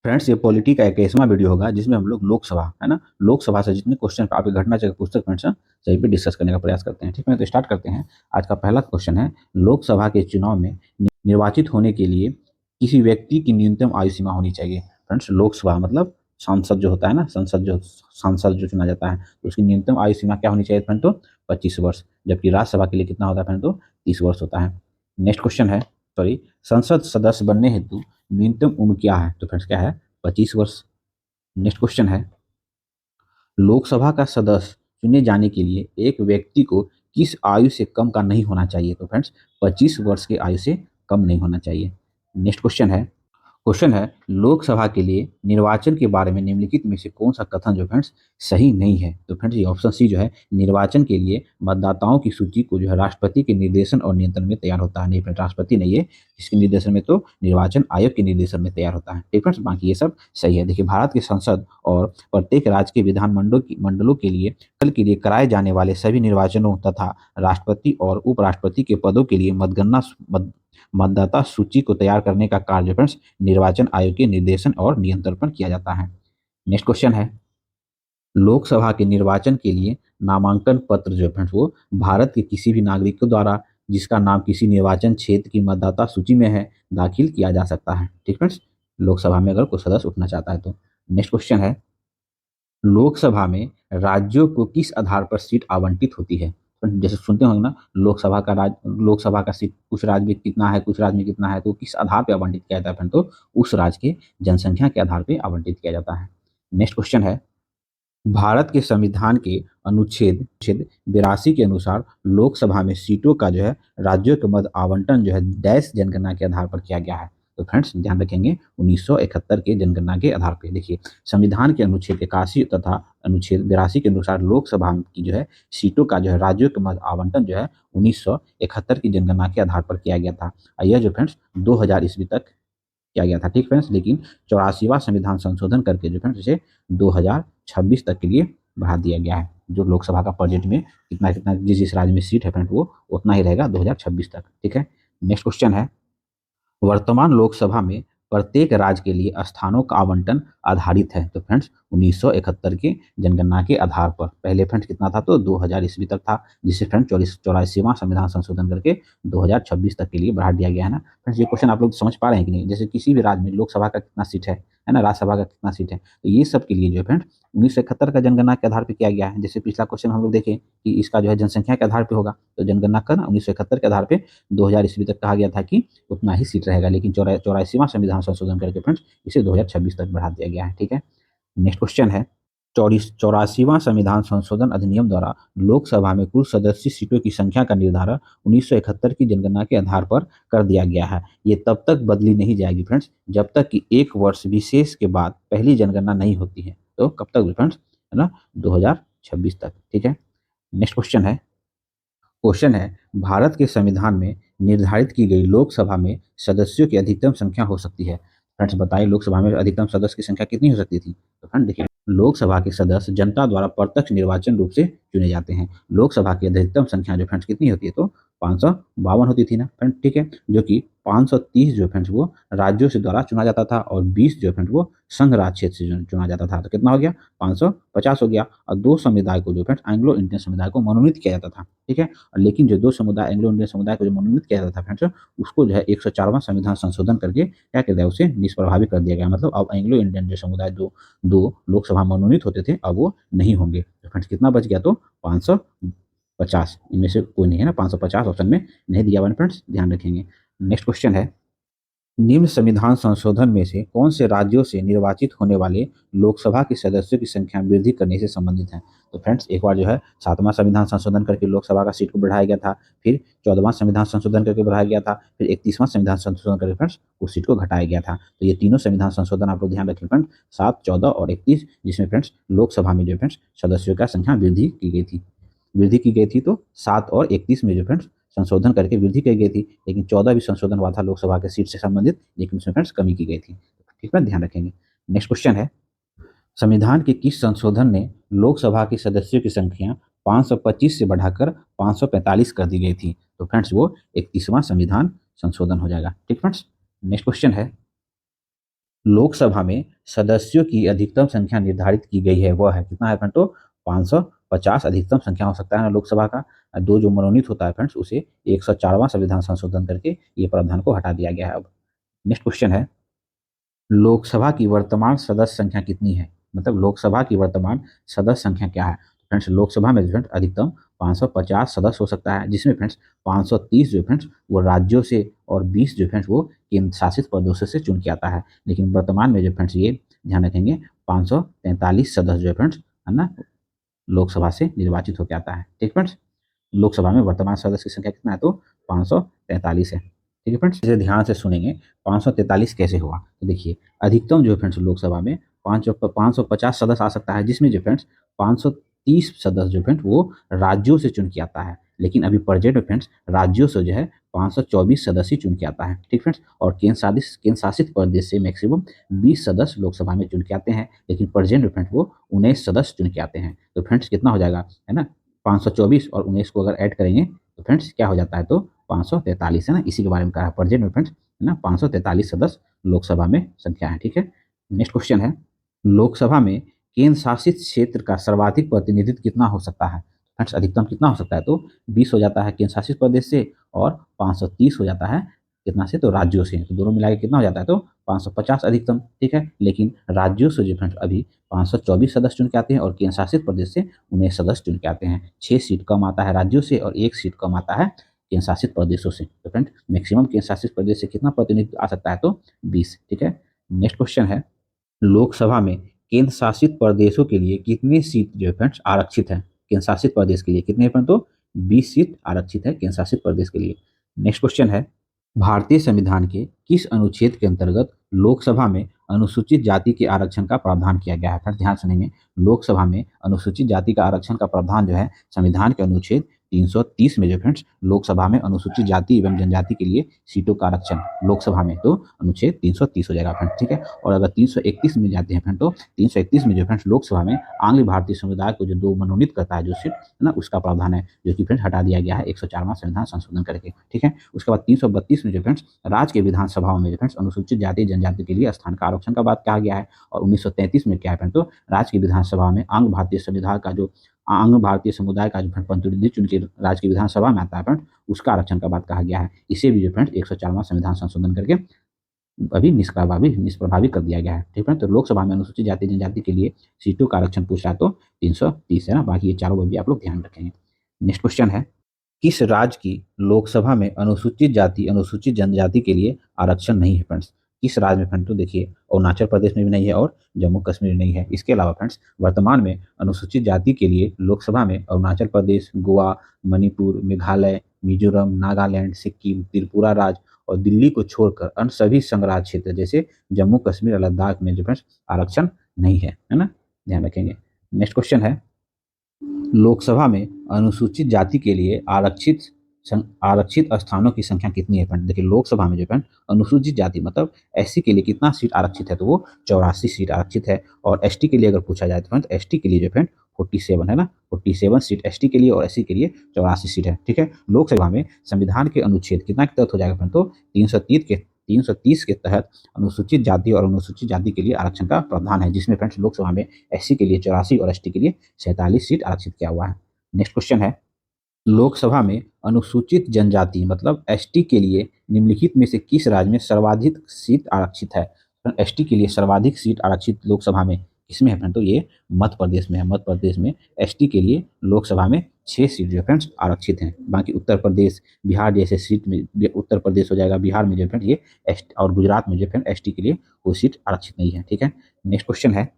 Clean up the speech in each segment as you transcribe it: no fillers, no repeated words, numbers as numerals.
Friends, ये polity का 21वां video होगा जिसमें हम लोग लोकसभा है ना, लोकसभा से जितने क्वेश्चन आपके घटना चक्र पुस्तक फ्रेंड्स सही पे डिस्कस करने का प्रयास करते हैं। ठीक है, तो स्टार्ट करते हैं। आज का पहला क्वेश्चन है, लोकसभा के चुनाव में निर्वाचित होने के लिए किसी व्यक्ति की न्यूनतम आयु सीमा होनी चाहिए। फ्रेंड्स, लोकसभा मतलब सांसद जो होता है ना, सांसद जो चुना जाता है, तो उसकी न्यूनतम आयु सीमा क्या होनी चाहिए फ्रेंड? तो 25 वर्ष। जबकि राज्यसभा के लिए कितना होता है फ्रेंड? तो 30 वर्ष होता है। नेक्स्ट क्वेश्चन है, सॉरी, संसद सदस्य बनने हेतु न्यूनतम उम्र क्या है? तो फ्रेंड्स क्या है? 25 वर्ष। नेक्स्ट क्वेश्चन है, लोकसभा का सदस्य चुने जाने के लिए एक व्यक्ति को किस आयु से कम का नहीं होना चाहिए? तो फ्रेंड्स 25 वर्ष की आयु से कम नहीं होना चाहिए। नेक्स्ट क्वेश्चन है, लोकसभा के लिए निर्वाचन के बारे में निम्नलिखित में से कौन सा कथन जो फ्रेंड्स सही नहीं है? तो फ्रेंड्स ये ऑप्शन सी जो है, निर्वाचन के लिए मतदाताओं की सूची को जो है राष्ट्रपति के निर्देशन और नियंत्रण में तैयार होता है। नहीं फ्रेंड्स, राष्ट्रपति नहीं है इसके निर्देशन में, तो निर्वाचन आयोग के निर्देशन में तैयार होता है। ठीक फ्रेंड्स, बाकी ये सब सही है। देखिए, भारत की संसद और प्रत्येक राज्य के विधान मंडलों के लिए कल के लिए कराए जाने वाले सभी निर्वाचनों तथा राष्ट्रपति और उपराष्ट्रपति के पदों के लिए मतदाता सूची को तैयार करने का कार्य फ्रेंड्स निर्वाचन आयोग के निर्देशन और नियंत्रण पर किया जाता है। नेक्स्ट क्वेश्चन है, लोकसभा के निर्वाचन के लिए नामांकन पत्र जो फ्रेंड्स वो भारत के किसी भी नागरिक द्वारा जिसका नाम किसी निर्वाचन क्षेत्र की मतदाता सूची में है दाखिल किया जा सकता है। ठीक फ्रेंड्स, लोकसभा में अगर कोई सदस्य उठना चाहता है तो। नेक्स्ट क्वेश्चन है, लोकसभा में राज्यों को किस आधार पर सीट आवंटित होती है? जैसे सुनते होंगे ना, लोकसभा का सीट कुछ राज्य में कितना है, कुछ राज्य में कितना है, तो किस आधार पर आवंटित किया जाता है? तो उस राज्य के जनसंख्या के आधार पर आवंटित किया जाता है। नेक्स्ट क्वेश्चन है, भारत के संविधान के अनुच्छेद 82 के अनुसार लोकसभा में सीटों का जो है राज्यों के मध्य आवंटन जो है डैश जनगणना के आधार पर किया गया है? तो फ्रेंड्स ध्यान रखेंगे, 1971 के जनगणना के आधार पर। देखिए, संविधान के अनुच्छेद 81 तथा अनुच्छेद 82 के अनुसार लोकसभा की जो है सीटों का जो है राज्यों के मध्य आवंटन जो है 1971 की जनगणना के आधार पर किया गया था। यह जो फ्रेंड्स 2000 ईस्वी तक किया गया था। ठीक फ्रेंड्स, लेकिन 84वां संविधान संशोधन करके जो फ्रेंड्स इसे 2026 तक के लिए बढ़ा दिया गया है। जो लोकसभा का बजट में कितना कितना जिस जिस राज्य में सीट है फ्रेंड वो उतना ही रहेगा 2026 तक। ठीक है, नेक्स्ट क्वेश्चन है, वर्तमान लोकसभा में प्रत्येक राज्य के लिए स्थानों का आवंटन आधारित है। तो फ्रेंड्स 1971 के जनगणना के आधार पर। पहले फ्रेंड्स कितना था? तो 2000 ईस्वी तक था, जिसे फ्रेंड्स 84वां संविधान संशोधन करके 2026 तक के लिए बढ़ा दिया गया है ना। फ्रेंड्स ये क्वेश्चन आप लोग समझ पा रहे हैं कि नहीं? जैसे किसी भी राज्य में लोकसभा का कितना सीट है ना, राज्यसभा का कितना सीट है, तो ये सब के लिए जो है फ्रेंड्स 1971 का जनगणना के आधार पर किया गया है। जैसे पिछला क्वेश्चन हम लोग देखें कि इसका जो है जनसंख्या के आधार पर होगा, तो जनगणना का 1971 के आधार पर 2000 ईस्वी तक कहा गया था कि उतना ही सीट रहेगा, लेकिन 84वां संविधान संशोधन करके फ्रेंड्स इसे 2026 तक बढ़ा दिया गया है। ठीक है, नेक्स्ट क्वेश्चन है, 84वां संविधान संशोधन अधिनियम द्वारा लोकसभा में कुल सदस्य सीटों की संख्या का निर्धारण 1971 की जनगणना के आधार पर कर दिया गया है। ये तब तक बदली नहीं जाएगी फ्रेंड्स जब तक कि एक वर्ष विशेष के बाद पहली जनगणना नहीं होती है। तो कब तक फ्रेंड्स? है ना, 2026 तक। ठीक है, नेक्स्ट क्वेश्चन है, भारत के संविधान में निर्धारित की गई लोकसभा में सदस्यों की अधिकतम संख्या हो सकती है। फ्रेंड्स बताइए, लोकसभा में अधिकतम सदस्य की संख्या कितनी हो सकती थी? तो फ्रेंड देखिए, लोकसभा के सदस्य जनता द्वारा प्रत्यक्ष निर्वाचन रूप से चुने जाते हैं। लोकसभा की अधिकतम संख्या जो फ्रेंड्स कितनी होती है? तो 552 होती थी ना फ्रेंड। ठीक है, जो कि 530 जो फ्रेंड्स वो राज्यों से द्वारा चुना जाता था और 20 जो फ्रेंड वो संघ राज्य क्षेत्र से चुना जाता था। तो कितना हो गया? 550 हो गया। और दो समुदाय को जो फ्रेंड्स एंग्लो इंडियन समुदाय को मनोनीत किया जाता था। ठीक है, लेकिन जो दो समुदाय एंग्लो इंडियन समुदाय को जो मनोनीत किया जाता था फ्रेंड्स, उसको जो है 104वां संविधान संशोधन करके क्या कर दिया? उसे निष्प्रभावी कर दिया गया। मतलब अब एंग्लो इंडियन जो समुदाय दो लोकसभा मनोनीत होते थे, अब वो नहीं होंगे। तो फ्रेंड्स कितना बच गया? तो 550। इनमें से कोई नहीं है ना, 550 ऑप्शन में नहीं दिया हुआ फ्रेंड्स, ध्यान रखेंगे। नेक्स्ट क्वेश्चन है, निम्न संविधान संशोधन में से कौन से राज्यों से निर्वाचित होने वाले लोकसभा के सदस्यों की संख्या वृद्धि करने से संबंधित है? तो फ्रेंड्स एक बार जो है 7वां संविधान संशोधन करके लोकसभा का सीट को बढ़ाया गया था, फिर 14वां संविधान संशोधन करके बढ़ाया गया था, फिर 31वां संविधान संशोधन करके फ्रेंड्स उस सीट को घटाया गया था। तो ये तीनों संविधान संशोधन आप लोग ध्यान रखें फ्रेंड्स, 7, 14 और 31, जिसमें फ्रेंड्स लोकसभा में जो फ्रेंड्स सदस्यों का संख्या वृद्धि की गई थी। तो 7 और 31 में जो फ्रेंड्स संशोधन करके वृद्धि की गई थी, लेकिन 14 भी संशोधन हुआ था लोकसभा के सीट से संबंधित, लेकिन उसमें फ्रेंड्स कमी की गई थी। ठीक है, ध्यान रखेंगे। नेक्स्ट क्वेश्चन है, संविधान के किस संशोधन ने लोकसभा के सदस्यों की संख्या 525 से बढ़ाकर 545 कर दी गई थी? तो फ्रेंड्स वो 31वां संविधान संशोधन हो जाएगा। ठीक फ्रेंड्स, नेक्स्ट क्वेश्चन है, लोकसभा में सदस्यों की अधिकतम संख्या निर्धारित की गई है वह है कितना है फ्रेंड, तो 550 अधिकतम संख्या हो सकता है ना लोकसभा का। दो जो मनोनीत होता है फ्रेंड्स उसे 104वां संविधान संशोधन करके ये प्रावधान को हटा दिया गया है। अब नेक्स्ट क्वेश्चन है, लोकसभा की वर्तमान सदस्य संख्या कितनी है, मतलब लोकसभा की वर्तमान सदस्य संख्या क्या है। फ्रेंड्स लोकसभा में जो फ्रेंड्स अधिकतम 550 सदस्य हो सकता है, जिसमें फ्रेंड्स 530 जो फ्रेंड्स वो राज्यों से और 20 जो फ्रेंड्स वो केंद्र शासित प्रदेशों से चुन के आता है। लेकिन वर्तमान में जो फ्रेंड्स ये ध्यान रखेंगे 543 सदस्य जो फ्रेंड्स है ना लोकसभा से निर्वाचित होकर आता है। ठीक फ्रेंड्स, लोकसभा में वर्तमान सदस्य की संख्या कितना है, तो 543 है। ठीक है फ्रेंड्स, इसे ध्यान से सुनेंगे 543 कैसे हुआ। तो देखिए अधिकतम जो फ्रेंड्स लोकसभा में 550 सदस्य आ सकता है, जिसमें जो फ्रेंड्स 530 सदस्य जो फ्रेंड्स वो राज्यों से चुन के आता है। लेकिन अभी प्रेजेंट में फ्रेंड्स राज्यों से जो है 524 सदस्य चुन के आता है। ठीक फ्रेंड्स, और केंद्र शासित प्रदेश से मैक्सिमम 20 सदस्य लोकसभा में चुन के आते हैं, लेकिन प्रेजेंट में फ्रेंड्स वो 19 सदस्य चुन के आते हैं। तो फ्रेंड्स कितना हो जाएगा, है ना 524 और 19 को अगर ऐड करेंगे तो फ्रेंड्स क्या हो जाता है, तो 543 है ना, इसी के बारे में कहा है प्रेजेंट में फ्रेंड्स है ना 543 सदस्य लोकसभा में संख्या है। ठीक है, नेक्स्ट क्वेश्चन है, लोकसभा में केंद्र शासित क्षेत्र का सर्वाधिक प्रतिनिधित्व कितना हो सकता है। फ्रेंड्स अधिकतम कितना हो सकता है, तो 20 हो जाता है केंद्र शासित प्रदेश से और 530 हो जाता है कितना से, तो राज्यों से। तो दोनों मिला के कितना हो जाता है, तो 550 अधिकतम। ठीक है, लेकिन राज्यों से जो फ्रेंड्स अभी 524 सदस्य चुन के आते हैं और केंद्र शासित प्रदेश से 19 सदस्य चुन के आते हैं। 6 सीट कम आता है राज्यों से और 1 सीट कम आता है केंद्र शासित प्रदेशों से। तो फ्रेंड मैक्सिमम केंद्र शासित प्रदेश से कितना प्रतिनिधित्व आ सकता है, तो 20। ठीक है, नेक्स्ट क्वेश्चन है, लोकसभा में केंद्र शासित प्रदेशों के लिए कितनी सीट जो फ्रेंड्स आरक्षित है। केंद्र शासित प्रदेश के लिए कितने फ्रेंड, तो 20 सीट आरक्षित है केंद्र शासित प्रदेश के लिए। नेक्स्ट क्वेश्चन है, भारतीय संविधान के किस अनुच्छेद के अंतर्गत लोकसभा में अनुसूचित जाति के आरक्षण का प्रावधान किया गया है। फिर ध्यान सुनेंगे, लोकसभा में अनुसूचित जाति का आरक्षण का प्रावधान जो है संविधान के अनुच्छेद 330 में जो फ्रेंड्स लोकसभा में अनुसूचित जाति एवं जनजाति के लिए सीटों का आरक्षण लोकसभा में, तो अनुच्छेद 330 हो जाएगा फ्रेंड्स। ठीक है, और अगर 331 में जाते हैं फ्रेंड, तो 331 में जो फ्रेंड्स लोकसभा में आंग्ल भारतीय समुदाय को जो 2 मनोनीत करता है जो सीट है ना, उसका प्रावधान है, जो कि फ्रेंड्स हटा दिया गया है 104वां संविधान संशोधन करके। ठीक है, उसके बाद 332 में जो फ्रेंड्स राज्य के विधानसभाओं में जो फ्रेंड्स अनुसूचित जाति जनजाति के लिए स्थान का आरक्षण का बात कहा गया है। और 1933 में क्या है फ्रेंड, तो राज्य की विधानसभा में अंग भारतीय समुदाय का जो प्रतिनिधि चुन के राज्य की विधानसभा में आता है फ्रेंड, उसका आरक्षण का बात कहा गया है। इसे भी जो फ्रेंड 104वां संविधान संशोधन करके अभी निष्प्रभावी कर दिया गया है। ठीक है, तो लोकसभा में अनुसूचित जाति जनजाति के लिए सीटों का आरक्षण पूछ रहा है, तो 330 है ना, बाकी ये चारों भी आप लोग ध्यान रखेंगे। नेक्स्ट क्वेश्चन है, किस राज्य की लोकसभा में अनुसूचित जाति अनुसूचित जनजाति के लिए आरक्षण नहीं है फ्रेंड्स। किस राज्य में फ्रेंड, तो देखिए अरुणाचल प्रदेश में भी नहीं है और जम्मू कश्मीर में नहीं है। इसके अलावा फ्रेंड्स वर्तमान में अनुसूचित जाति के लिए लोकसभा में अरुणाचल प्रदेश, गोवा, मणिपुर, मेघालय, मिजोरम, नागालैंड, सिक्किम, त्रिपुरा राज्य और दिल्ली को छोड़कर अन्य सभी संघ राज्य क्षेत्र जैसे जम्मू कश्मीर और लद्दाख में जो फ्रेंड्स आरक्षण नहीं है ना, ध्यान रखेंगे। नेक्स्ट क्वेश्चन है, लोकसभा में अनुसूचित जाति के लिए आरक्षित स्थानों की संख्या कितनी है फ्रेंड। देखिए लोकसभा में जो फ्रेंड अनुसूचित जाति मतलब एससी के लिए कितना सीट आरक्षित है, तो वो 84 सीट आरक्षित है। और एसटी के लिए अगर पूछा जाए तो फ्रेंड एसटी के लिए जो फ्रेंड 47 है ना, 47 सीट एसटी के लिए और एससी के लिए 84 सीट है। ठीक है, लोकसभा में संविधान के अनुच्छेद कितना के तहत हो जाएगा फ्रेंड, तो 330 के तहत अनुसूचित जाति और अनुसूचित जाति के लिए आरक्षण का प्रावधान है, जिसमें फ्रेंड्स लोकसभा में एससी के लिए 84 और एसटी के लिए 47 सीट आरक्षित किया हुआ है। नेक्स्ट क्वेश्चन है, लोकसभा में अनुसूचित जनजाति मतलब एसटी के लिए निम्नलिखित में से किस राज्य में सर्वाधिक सीट आरक्षित है। एसटी के लिए सर्वाधिक सीट आरक्षित लोकसभा में किसमें है फ्रेंड, तो ये मध्य प्रदेश में है। मध्य प्रदेश में एसटी के लिए लोकसभा में 6 सीट जो फ्रेंड्स आरक्षित हैं। बाकी उत्तर प्रदेश, बिहार जैसे सीट में उत्तर प्रदेश हो जाएगा, बिहार में जो फ्रेंड ये एसटी और गुजरात में जो फ्रेंड एसटी के लिए कोई सीट आरक्षित नहीं है। ठीक है, नेक्स्ट क्वेश्चन है,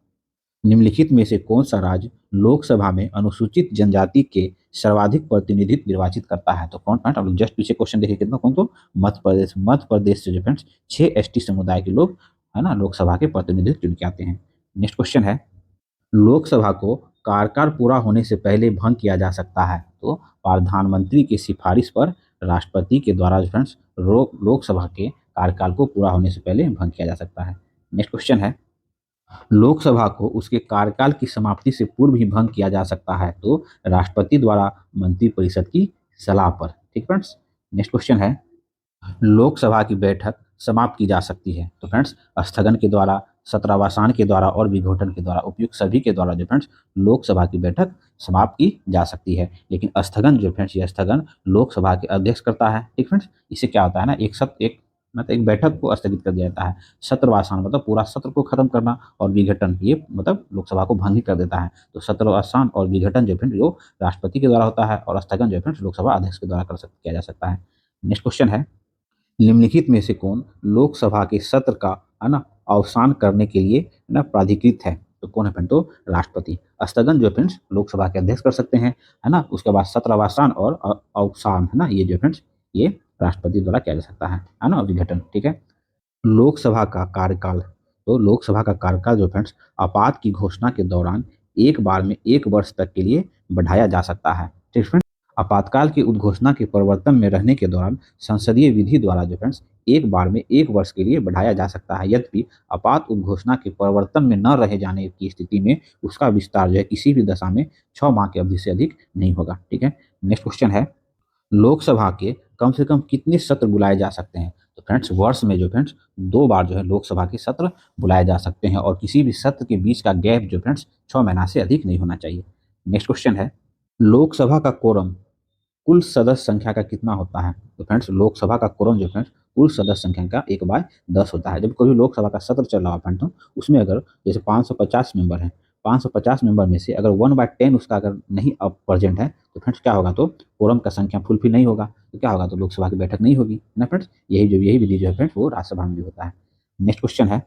निम्नलिखित में से कौन सा राज्य लोकसभा में अनुसूचित जनजाति के सर्वाधिक प्रतिनिधित्व निर्वाचित करता है। तो कौन पॉइंट आप लोग जस्ट पीछे क्वेश्चन देखिए कितना, कौन, तो मध्य प्रदेश से जो फ्रेंड्स 6 एसटी समुदाय के लोग है ना लोकसभा के प्रतिनिधित्व चुन के आते हैं। नेक्स्ट क्वेश्चन है, लोकसभा को कार्यकाल पूरा होने से पहले भंग किया जा सकता है। तो प्रधानमंत्री की सिफारिश पर राष्ट्रपति के द्वारा फ्रेंड्स लोकसभा के कार्यकाल को पूरा होने से पहले भंग किया जा सकता है। नेक्स्ट क्वेश्चन है, लोकसभा को उसके कार्यकाल की समाप्ति से पूर्व ही भंग किया जा सकता है, तो राष्ट्रपति द्वारा मंत्रिपरिषद की सलाह पर। ठीक फ्रेंड्स, नेक्स्ट क्वेश्चन है, लोकसभा की बैठक समाप्त की जा सकती है, तो फ्रेंड्स स्थगन के द्वारा, सत्रावसान के द्वारा और विघटन के द्वारा उपयुक्त सभी के द्वारा जो फ्रेंड्स लोकसभा की बैठक समाप्त की जा सकती है। लेकिन स्थगन जो फ्रेंड्स ये स्थगन लोकसभा के अध्यक्ष करता है। ठीक फ्रेंड्स, इससे क्या होता है ना, एक बैठक को स्थगित कर दिया जाता है। सत्रवासान मतलब पूरा सत्र को खत्म करना, और विघटन ये मतलब लोकसभा को भंग कर देता है। तो सत्रवासान और विघटन जो फ्रेंड्स जो राष्ट्रपति के द्वारा होता है, और स्थगन जो फ्रेंड्स लोकसभा अध्यक्ष के द्वारा किया जा सकता है। नेक्स्ट क्वेश्चन है, निम्नलिखित में से कौन लोकसभा के सत्र का है ना अवसान करने के लिए है ना प्राधिकृत है? तो कौन है फ्रेंड? तो राष्ट्रपति। स्थगन जो फ्रेंड्स लोकसभा के अध्यक्ष कर सकते हैं, है ना। उसके बाद सत्रावसान और अवसान है ना, ये जो फ्रेंड्स ये राष्ट्रपति द्वारा किया जा सकता है ना, विघटन। ठीक है। लोकसभा का कार्यकाल, तो लोकसभा का कार्यकाल जो फ्रेंड्स आपात की घोषणा के दौरान एक बार में 1 वर्ष तक के लिए बढ़ाया जा सकता है। ठीक फ्रेंड्स, आपातकाल की उद्घोषणा के प्रवर्तन में रहने के दौरान संसदीय विधि द्वारा जो फ्रेंड्स एक बार में 1 वर्ष के लिए बढ़ाया जा सकता है। यद्यपि आपात उद्घोषणा के प्रवर्तन में न रहे जाने की स्थिति में उसका विस्तार जो है किसी भी दशा में 6 माह की अवधि से अधिक नहीं होगा। ठीक है। नेक्स्ट क्वेश्चन है, लोकसभा के कम से कम कितने सत्र बुलाए जा सकते हैं? तो फ्रेंड्स वर्ष में जो फ्रेंड्स 2 बार जो है लोकसभा के सत्र बुलाए जा सकते हैं, और किसी भी सत्र के बीच का गैप जो फ्रेंड्स 6 महीना से अधिक नहीं होना चाहिए। नेक्स्ट क्वेश्चन है, लोकसभा का कोरम कुल सदस्य संख्या का कितना होता है? तो फ्रेंड्स लोकसभा का कोरम जो फ्रेंड्स कुल सदस्य संख्या का 1/10 होता है। जब कभी लोकसभा का सत्र चल रहा है फ्रेंड, तो उसमें अगर जैसे 550 मेंबर हैं, 550 मेंबर में से अगर 1/10 उसका अगर नहीं अब प्रेजेंट है, तो फ्रेंड्स क्या होगा? तो कोरम का संख्या फुलफिल नहीं होगा, तो क्या होगा? तो लोकसभा की बैठक नहीं होगी ना फ्रेंड्स। यही विधि जो है फ्रेंड्स वो राज्यसभा में भी होता है। नेक्स्ट क्वेश्चन है,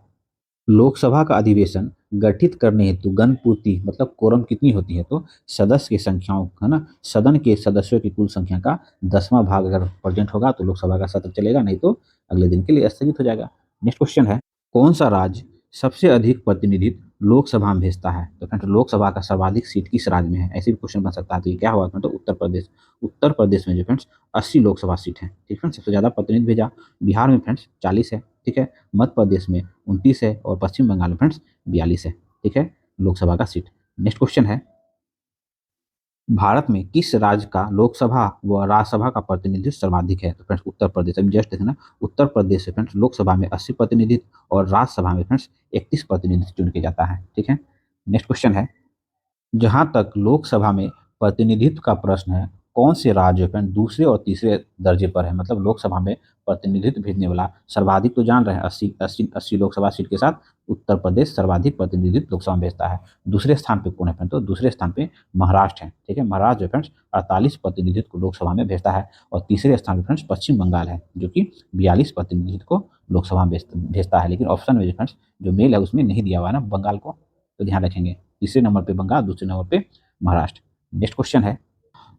लोकसभा का अधिवेशन गठित करने हेतु गणपूर्ति मतलब कोरम कितनी होती है? तो सदस्य की संख्याओं है ना, सदन के सदस्यों की कुल संख्या का 10वां भाग अगर प्रेजेंट होगा तो लोकसभा का सत्र चलेगा, नहीं तो अगले दिन के लिए स्थगित हो जाएगा। नेक्स्ट क्वेश्चन है, कौन सा राज्य सबसे अधिक प्रतिनिधित्व लोकसभा में भेजता है? तो फ्रेंड्स लोकसभा का सर्वाधिक सीट किस राज्य में है? ऐसे भी क्वेश्चन बन सकता है। तो ये क्या हुआ? तो उत्तर प्रदेश। उत्तर प्रदेश में जो फ्रेंड्स 80 लोकसभा सीट है। ठीक है, सबसे ज्यादा प्रतिनिधि भेजा। बिहार में फ्रेंड्स 40 है। ठीक है, मध्य प्रदेश में 29 है, और पश्चिम बंगाल में फ्रेंड्स 42 है। ठीक है, लोकसभा का सीट। नेक्स्ट क्वेश्चन है, भारत में किस राज्य का लोकसभा व राज्यसभा का प्रतिनिधित्व सर्वाधिक है? तो फ्रेंड्स उत्तर प्रदेश। अभी जस्ट देखना, उत्तर प्रदेश से फ्रेंड्स लोकसभा में 80 प्रतिनिधित्व और राज्यसभा में फ्रेंड्स 31 प्रतिनिधित्व चुन के जाता है। ठीक है। नेक्स्ट क्वेश्चन है, जहां तक लोकसभा में प्रतिनिधित्व का प्रश्न है, कौन से राज्य फ्रेंड दूसरे और तीसरे दर्जे पर है? मतलब लोकसभा में प्रतिनिधित्व भेजने वाला सर्वाधिक तो जान रहे हैं, 80 लोकसभा सीट के साथ उत्तर प्रदेश सर्वाधिक प्रतिनिधित्व लोकसभा में भेजता है। दूसरे स्थान पे कौन है फ्रेंड? तो दूसरे स्थान पे महाराष्ट्र है। ठीक है, महाराष्ट्र जो फ्रेंड्स 48 प्रतिनिधित्व को लोकसभा में भेजता है, और तीसरे स्थान पे फ्रेंड्स पश्चिम बंगाल है, जो कि 42 प्रतिनिधित्व को लोकसभा में भेजता है। लेकिन ऑप्शन में जो फ्रेंड्स जो मेल है उसमें नहीं दिया हुआ है ना बंगाल को, तो ध्यान रखेंगे। तीसरे नंबर पे बंगाल, दूसरे नंबर पे महाराष्ट्र। नेक्स्ट क्वेश्चन है,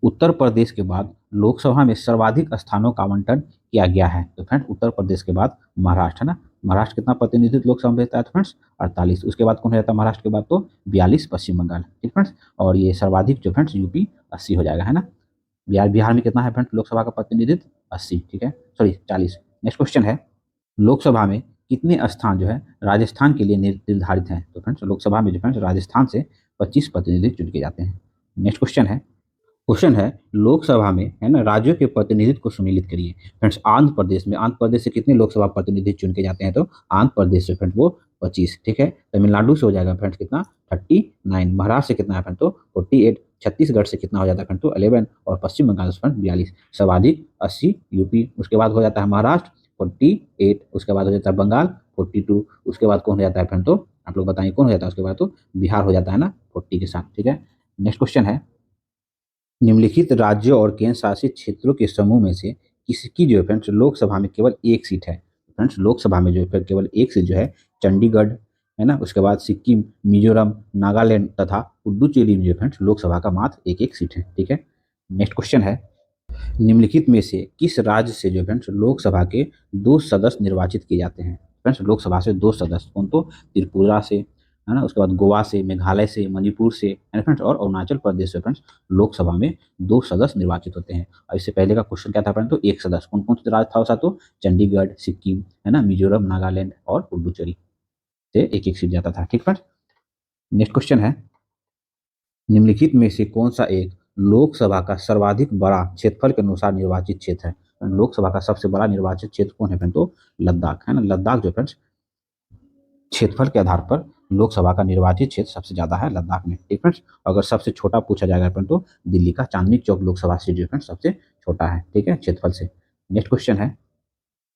उत्तर प्रदेश के बाद लोकसभा में सर्वाधिक स्थानों का आवंटन किया गया है? तो फ्रेंड्स उत्तर प्रदेश के बाद महाराष्ट्र है ना। महाराष्ट्र कितना प्रतिनिधित्व लोकसभा में भेजता है? तो फ्रेंड्स 48। उसके बाद कौन हो जाता है महाराष्ट्र के बाद? तो 42 पश्चिम बंगाल। ठीक फ्रेंड्स, और ये सर्वाधिक जो फ्रेंड्स यूपी 80 हो जाएगा, है ना। बिहार में कितना है फ्रेंड्स लोकसभा का प्रतिनिधित्व? 80। ठीक है, सॉरी 40। नेक्स्ट क्वेश्चन है, लोकसभा में कितने स्थान जो है राजस्थान के लिए निर्धारित हैं? तो फ्रेंड्स लोकसभा में जो फ्रेंड्स राजस्थान से 25 प्रतिनिधि चुन के जाते हैं। नेक्स्ट क्वेश्चन है लोकसभा में है ना राज्यों के प्रतिनिधित्व को सम्मिलित करिए। फ्रेंड्स आंध्र प्रदेश से कितने लोकसभा प्रतिनिधि चुन के जाते हैं? तो आंध्र प्रदेश से फ्रेंड्स वो 25। ठीक है, तमिलनाडु से हो जाएगा फ्रेंड्स कितना? 39। महाराष्ट्र से कितना है फ्रेंड? तो 48। छत्तीसगढ़ से कितना हो जाता है फ्रेंड? तो 11। और पश्चिम बंगाल से फ्रेंड 42। सर्वाधिक 80 यूपी, उसके बाद हो जाता है महाराष्ट्र 48, उसके बाद हो जाता है बंगाल 42, उसके बाद कौन हो जाता है फ्रेंड? तो आप लोग बताइए कौन हो जाता है उसके बाद? तो बिहार हो जाता है ना 40 के साथ। ठीक है। नेक्स्ट क्वेश्चन है, निम्नलिखित राज्यों और केंद्र शासित क्षेत्रों के समूह में से किसकी जो है फ्रेंड्स लोकसभा में केवल एक सीट है? फ्रेंड्स लोकसभा में जो है फिर केवल एक सीट जो है चंडीगढ़ है ना, उसके बाद सिक्किम, मिजोरम, नागालैंड तथा पुडुचेरी में जो फ्रेंड्स लोकसभा का मात्र एक एक सीट है। ठीक है। नेक्स्ट क्वेश्चन है, निम्नलिखित में से किस राज्य से जो फ्रेंड्स लोकसभा के 2 सदस्य निर्वाचित किए जाते हैं? फ्रेंड्स लोकसभा से 2 सदस्य कौन? तो त्रिपुरा से है ना, उसके बाद गोवा से, मेघालय से, मणिपुर से है ना फ्रेंड्स, और अरुणाचल प्रदेश से फ्रेंड्स लोकसभा में 2 सदस्य निर्वाचित होते हैं। और इससे पहले का क्वेश्चन क्या था फ्रेंड? तो एक सदस्य कौन कौन से राज्य था उसका? तो चंडीगढ़, सिक्किम है ना, मिजोरम, नागालैंड और पुडुचेरी से एक एक सीट जाता था। ठीक फ्रेंड्स। नेक्स्ट क्वेश्चन है, निम्नलिखित में से कौन सा एक लोकसभा का सर्वाधिक बड़ा क्षेत्रफल के अनुसार निर्वाचित क्षेत्र है? लोकसभा का सबसे बड़ा निर्वाचित क्षेत्र कौन है फ्रेंड? तो लद्दाख है ना। लद्दाख जो फ्रेंड्स क्षेत्रफल के आधार पर लोकसभा का निर्वाचित क्षेत्र सबसे ज्यादा है लद्दाख में। ठीक फ्रेंड्स, अगर सबसे छोटा पूछा जाएगा फ्रेंड तो दिल्ली का चांदनी चौक लोकसभा सीट जो फ्रेंड सबसे छोटा है। ठीक है, क्षेत्रफल से। नेक्स्ट क्वेश्चन है,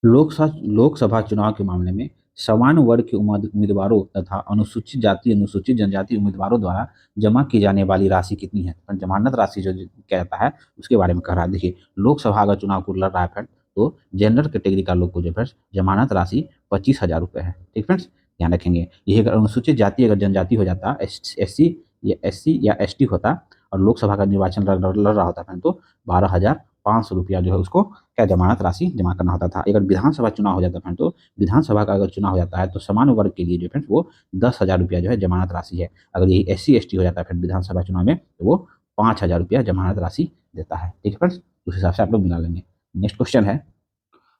लोकसभा चुनाव के मामले में समान वर्ग के उम्मीदवारों तथा अनुसूचित जाति अनुसूचित जनजाति उम्मीदवारों द्वारा जमा की जाने वाली राशि कितनी है? तो जमानत राशि जो क्या जाता है उसके बारे में कह रहा है। देखिए, लोकसभा अगर चुनाव को लड़ रहा है फ्रेंड तो जनरल कैटेगरी का लोग को जो फ्रेंड्स जमानत राशि 25,000 रुपये है। ठीक फ्रेंड्स, ध्यान रखेंगे। ये अगर अनुसूचित जाति अगर जनजाति हो जाता, एस सी या एस टी होता और लोकसभा का निर्वाचन लड़ रहा होता फ्रेंड तो 12,500 रुपया जो है उसको क्या जमानत राशि जमा करना होता था। अगर विधानसभा चुनाव हो जाता फ्रेंड तो विधानसभा का अगर चुनाव हो जाता है तो समान वर्ग के लिए जो फ्रेंड वो 10,000 रुपया जो है जमानत राशि है। अगर यही SC ST हो जाता है फिर विधानसभा चुनाव में तो वो 5,000 रुपया जमानत राशि देता है। ठीक है फ्रेंड्स, उस हिसाब से आप लोग मिला लेंगे। नेक्स्ट क्वेश्चन है,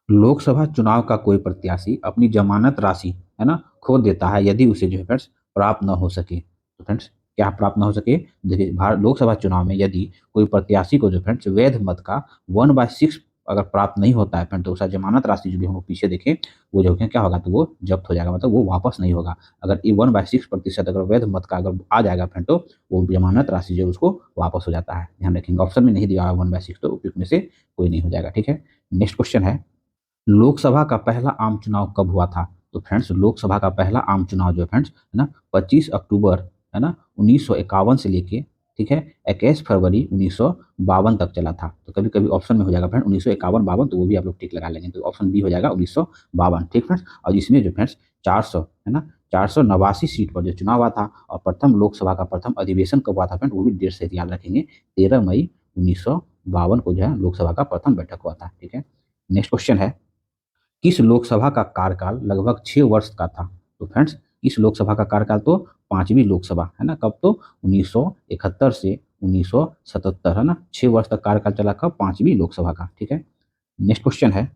लोकसभा चुनाव का कोई प्रत्याशी अपनी जमानत राशि है ना खो देता है यदि उसे जो है फ्रेंड्स प्राप्त न हो सके। तो फ्रेंड्स क्या प्राप्त न हो सके? देखिए, भारत लोकसभा चुनाव में यदि कोई प्रत्याशी को जो फ्रेंड्स वैध मत का 1/6 अगर प्राप्त नहीं होता है फ्रेंड तो उसका जमानत राशि जो भी हम लोग पीछे देखें वो जो है क्या होगा तो वो जब्त हो जाएगा, मतलब वो वापस नहीं होगा। अगर ये 1/6% अगर वैध मत का अगर आ जाएगा फ्रेंड तो वो जमानत राशि जो है उसको वापस हो जाता है। ध्यान रखेंगे, ऑप्शन में नहीं दिया 1/6 तो उपयुक्त में से कोई नहीं हो जाएगा। ठीक है, नेक्स्ट क्वेश्चन है, लोकसभा का पहला आम चुनाव कब हुआ था? तो फ्रेंड्स लोकसभा का पहला आम चुनाव जो है फ्रेंड्स है ना 25 अक्टूबर है ना 1951 से लेके ठीक है 21 फरवरी 1952 तक चला था। तो कभी कभी ऑप्शन में हो जाएगा फ्रेंड 1951 52 तो वो भी आप लोग टिक लगा लेंगे, तो ऑप्शन बी हो जाएगा 1952। ठीक फ्रेंड्स, और इसमें जो फ्रेंड्स 400 है ना 489 सीट पर जो चुनाव हुआ था और प्रथम लोकसभा का प्रथम अधिवेशन कब हुआ था फ्रेंड वो भी डेट से याद रखेंगे 13 मई 1952 को जो है लोकसभा का प्रथम बैठक हुआ था। ठीक है, नेक्स्ट क्वेश्चन है, किस लोकसभा का कार्यकाल लगभग 6 वर्ष का था? तो फ्रेंड्स इस लोकसभा का कार्यकाल तो पांचवी लोकसभा है ना, कब तो 1971 से 1977 है ना, 6 वर्ष तक कार्यकाल चला कब पांचवी लोकसभा का। ठीक है, नेक्स्ट क्वेश्चन है,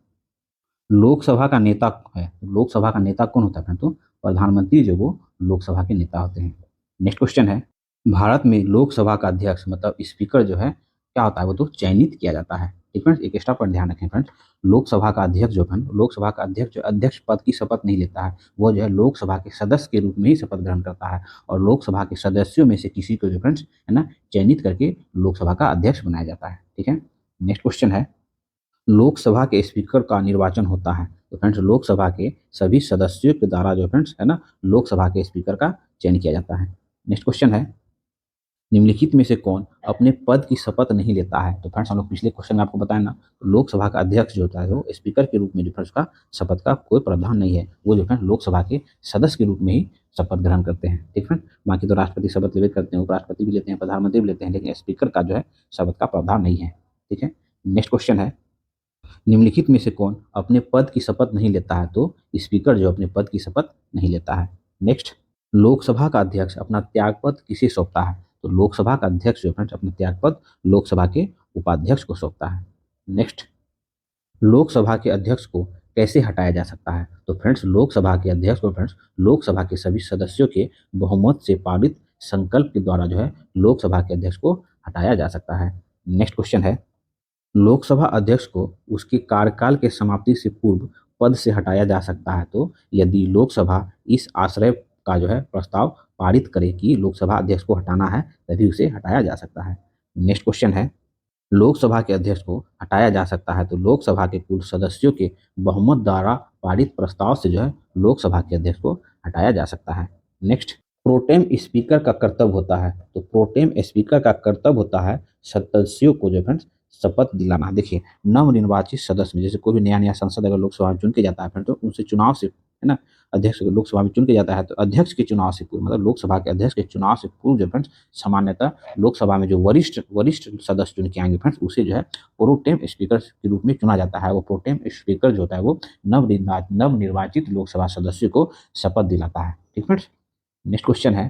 लोकसभा का नेता है, लोकसभा का नेता कौन होता है? तो प्रधानमंत्री जो वो लोकसभा के नेता होते हैं। नेक्स्ट क्वेश्चन है, भारत में लोकसभा का अध्यक्ष मतलब स्पीकर जो है क्या होता है वो तो चयनित किया जाता है। ठीक फ्रेंड्स, एक एक्स्ट्रा पॉइंट ध्यान रखें फ्रेंड्स, लोकसभा का अध्यक्ष जो है लोकसभा का अध्यक्ष जो अध्यक्ष पद की शपथ नहीं लेता है, वो जो है लोकसभा के सदस्य के रूप में ही शपथ ग्रहण करता है और लोकसभा के सदस्यों में से किसी को जो फ्रेंड्स है ना चयनित करके लोकसभा का अध्यक्ष बनाया जाता है। ठीक है, नेक्स्ट क्वेश्चन है, लोकसभा के स्पीकर का निर्वाचन होता है। तो फ्रेंड्स लोकसभा के सभी सदस्यों के द्वारा जो फ्रेंड्स है ना लोकसभा के स्पीकर का चयन किया जाता है। नेक्स्ट क्वेश्चन है, निम्नलिखित में से कौन अपने पद की शपथ नहीं लेता है? तो फ्रेंड्स हम लोग पिछले क्वेश्चन में आपको बताया ना, लोकसभा का अध्यक्ष जो होता है वो स्पीकर के रूप में जो फ्रेंड्स का शपथ का कोई प्रावधान नहीं है, वो जो फ्रेंड्स लोकसभा के सदस्य के रूप में ही शपथ ग्रहण करते हैं। ठीक फ्रेंड, बाकी तो राष्ट्रपति शपथ लेवे करते हैं, उपराष्ट्रपति भी लेते हैं, प्रधानमंत्री भी लेते हैं, लेकिन स्पीकर का जो है शपथ का प्रावधान नहीं है। ठीक है, नेक्स्ट क्वेश्चन है, निम्नलिखित में से कौन अपने पद की शपथ नहीं लेता है? तो स्पीकर जो अपने पद की शपथ नहीं लेता है। नेक्स्ट, लोकसभा का अध्यक्ष अपना त्यागपत्र किसे सौंपता है? तो लोकसभा का अध्यक्ष जो है फ्रेंड्स अपना त्यागपत्र लोकसभा के उपाध्यक्ष को सौंपता है। नेक्स्ट, लोकसभा के अध्यक्ष को कैसे हटाया जा सकता है? तो फ्रेंड्स लोकसभा के अध्यक्ष को फ्रेंड्स लोकसभा के सभी सदस्यों के बहुमत से पारित संकल्प के द्वारा जो है लोकसभा के अध्यक्ष को हटाया जा सकता है। नेक्स्ट क्वेश्चन है, लोकसभा अध्यक्ष को उसके कार्यकाल के समाप्ति से पूर्व पद से हटाया जा सकता है तो यदि लोकसभा इस आशय का जो है प्रस्ताव पारित करे कि लोकसभा अध्यक्ष को हटाना है तभी उसे हटाया जा सकता है। नेक्स्ट क्वेश्चन है, लोकसभा के अध्यक्ष को हटाया जा सकता है तो लोकसभा के कुल सदस्यों के बहुमत द्वारा पारित प्रस्ताव से जो है लोकसभा के अध्यक्ष को हटाया जा सकता है। नेक्स्ट, प्रोटेम स्पीकर का कर्तव्य होता है। तो प्रोटेम स्पीकर का कर्तव्य होता है सदस्यों को जो फ्रेंड्स शपथ दिलाना। देखिए, नवनिर्वाचित सदस्य में जैसे कोई भी नया नया सांसद अगर लोकसभा में चुन के जाता है फिर तो उनसे चुनाव से है ना अध्यक्ष लोकसभा में चुन के जाता है तो अध्यक्ष के चुनाव से पूर्व मतलब लोकसभा के अध्यक्ष के चुनाव से पूर्व जो फ्रेंड्स सामान्यतः लोकसभा में जो वरिष्ठ वरिष्ठ सदस्य चुन के आएंगे फ्रेंड्स उसे जो है प्रोटेम स्पीकर के रूप में चुना जाता है। वो प्रोटेम स्पीकर जो होता है वो नवनिर्वाचित लोकसभा सदस्यों को शपथ दिलाता है। ठीक फ्रेंड्स, नेक्स्ट क्वेश्चन है,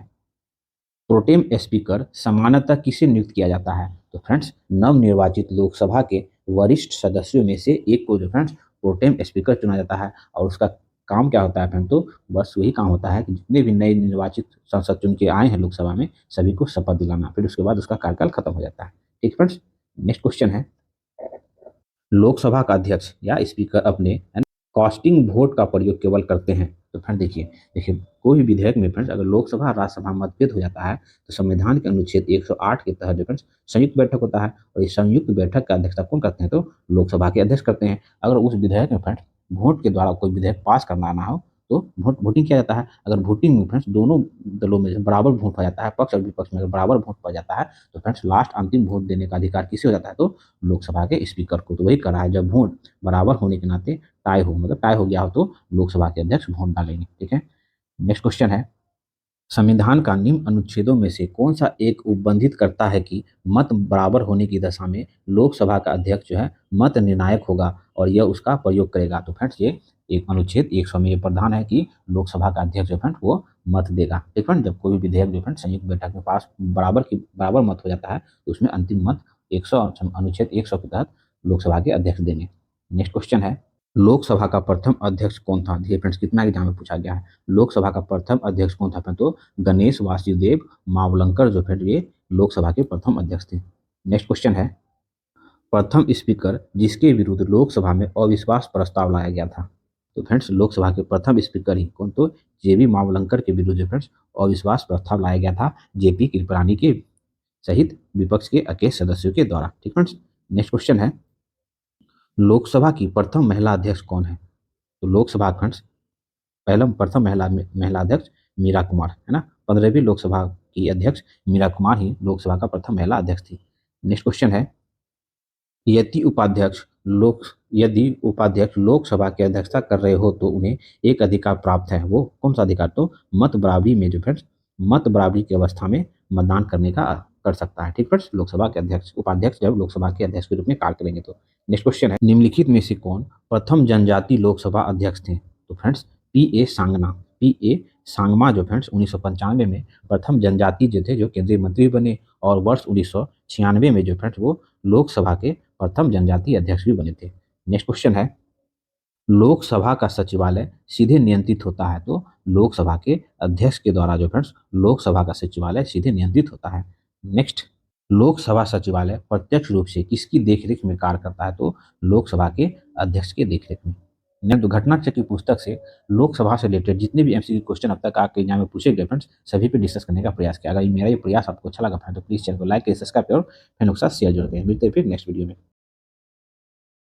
प्रोटेम स्पीकर सामान्यतः किसे नियुक्त किया जाता है? तो फ्रेंड्स नवनिर्वाचित लोकसभा के वरिष्ठ सदस्यों में से एक को जो फ्रेंड्स प्रोटेम स्पीकर चुना जाता है और उसका काम क्या होता है फ्रेंड तो बस वही काम होता है कि जितने भी नए निर्वाचित सांसद चुन के आए हैं लोकसभा में सभी को शपथ दिलाना, फिर उसके बाद उसका कार्यकाल खत्म हो जाता है। ठीक फ्रेंड्स, नेक्स्ट क्वेश्चन है, लोकसभा का अध्यक्ष या स्पीकर अपने कास्टिंग वोट का प्रयोग केवल करते हैं। तो फ्रेंड देखिए देखिए कोई भी विधेयक में फ्रेंड्स अगर लोकसभा और राज्यसभा मतभेद हो जाता है तो संविधान के अनुच्छेद 108 के तहत जो फ्रेंड्स संयुक्त बैठक होता है, और इस संयुक्त बैठक का अध्यक्षता कौन करते हैं तो लोकसभा के अध्यक्ष करते हैं। अगर उस विधेयक में फ्रेंड्स वोट के द्वारा कोई विधेयक पास करना ना हो तो वोटिंग किया जाता है। अगर वोटिंग में फ्रेंड्स दोनों दलों में बराबर वोट हो जाता है, पक्ष और विपक्ष में अगर बराबर वोट हो जाता है तो फ्रेंड्स लास्ट अंतिम वोट देने का अधिकार किसे हो जाता है तो लोकसभा के स्पीकर को। तो वही करा है, जब वोट बराबर होने के नाते टाई हो, मतलब टाई हो गया हो तो लोकसभा के अध्यक्ष वोट डालेंगे। ठीक है, नेक्स्ट क्वेश्चन है, संविधान का निम्न अनुच्छेदों में से कौन सा एक उपबंधित करता है कि मत बराबर होने की दशा में लोकसभा का अध्यक्ष जो है मत निर्णायक होगा और यह उसका प्रयोग करेगा। तो फ्रेंड्स ये एक अनुच्छेद 100 में ये प्रावधान है कि लोकसभा का अध्यक्ष जो फ्रेंड वो मत देगा। ठीक है, जब कोई भी विधेयक जो फ्रेंड संयुक्त बैठक में पास बराबर मत हो जाता है तो उसमें अंतिम मत 100 अनुच्छेद 100 के तहत लोकसभा के अध्यक्ष देंगे। नेक्स्ट क्वेश्चन है, लोकसभा का प्रथम अध्यक्ष कौन था? देखिए फ्रेंड्स कितना एग्जाम में पूछा गया है। लोकसभा का प्रथम अध्यक्ष कौन था? तो गणेश वासुदेव मावलंकर जो फ्रेंड ये लोकसभा के प्रथम अध्यक्ष थे। नेक्स्ट क्वेश्चन है, प्रथम स्पीकर जिसके विरुद्ध लोकसभा में अविश्वास प्रस्ताव लाया गया था। तो फ्रेंड्स लोकसभा के प्रथम स्पीकर ही कौन? तो जेबी मावलंकर के विरुद्ध फ्रेंड्स अविश्वास प्रस्ताव लाया गया था जेपी कृपलानी के सहित विपक्ष के 21 सदस्यों के द्वारा। ठीक फ्रेंड्स, नेक्स्ट क्वेश्चन है, लोकसभा की प्रथम महिला अध्यक्ष कौन है? तो लोकसभा फ्रेंड्स प्रथम महिला अध्यक्ष मीरा कुमार है ना। 15वीं लोकसभा की अध्यक्ष मीरा कुमार ही लोकसभा का प्रथम महिला अध्यक्ष थी। नेक्स्ट क्वेश्चन है, यदि उपाध्यक्ष लोकसभा की अध्यक्षता कर रहे हो तो उन्हें एक अधिकार प्राप्त है। वो कौन सा अधिकार? तो मत बराबरी में जो फ्रेंड्स मत बराबरी की अवस्था में मतदान करने का कर सकता है। ठीक फ्रेंड्स, लोकसभा के अध्यक्ष उपाध्यक्ष जब लोकसभा के अध्यक्ष के रूप में कार्य करेंगे तो। नेक्स्ट क्वेश्चन है, निम्नलिखित में से कौन प्रथम जनजाति लोकसभा अध्यक्ष थे? तो फ्रेंड्स पी ए सांगमा जो फ्रेंड्स 1995 में प्रथम जनजाति जो थे जो केंद्रीय मंत्री बने, और वर्ष 1996 में जो फ्रेंड्स वो लोकसभा के प्रथम जनजाति अध्यक्ष भी बने थे। नेक्स्ट क्वेश्चन है, लोकसभा का सचिवालय सीधे नियंत्रित होता है। तो लोकसभा के अध्यक्ष के द्वारा जो फ्रेंड्स लोकसभा का सचिवालय सीधे नियंत्रित होता है। नेक्स्ट, लोकसभा सचिवालय प्रत्यक्ष रूप से किसकी देखरेख में कार्य करता है? तो लोकसभा के अध्यक्ष के देखरेख में। तो घटना चक्र की पुस्तक से लोकसभा से रिलेटेड जितने भी एमसीक्यू क्वेश्चन अब तक आपके एग्जाम में पूछे गए फ्रेंड्स सभी पे डिस्कस करने का प्रयास किया। अगर मेरा ये प्रयास आपको अच्छा लगा फ्रेंड तो प्लीज चैनल को लाइक करिए, सब्सक्राइब करो, फ्रेंड के साथ शेयर जरूर करें। मिलते हैं फिर नेक्स्ट वीडियो में।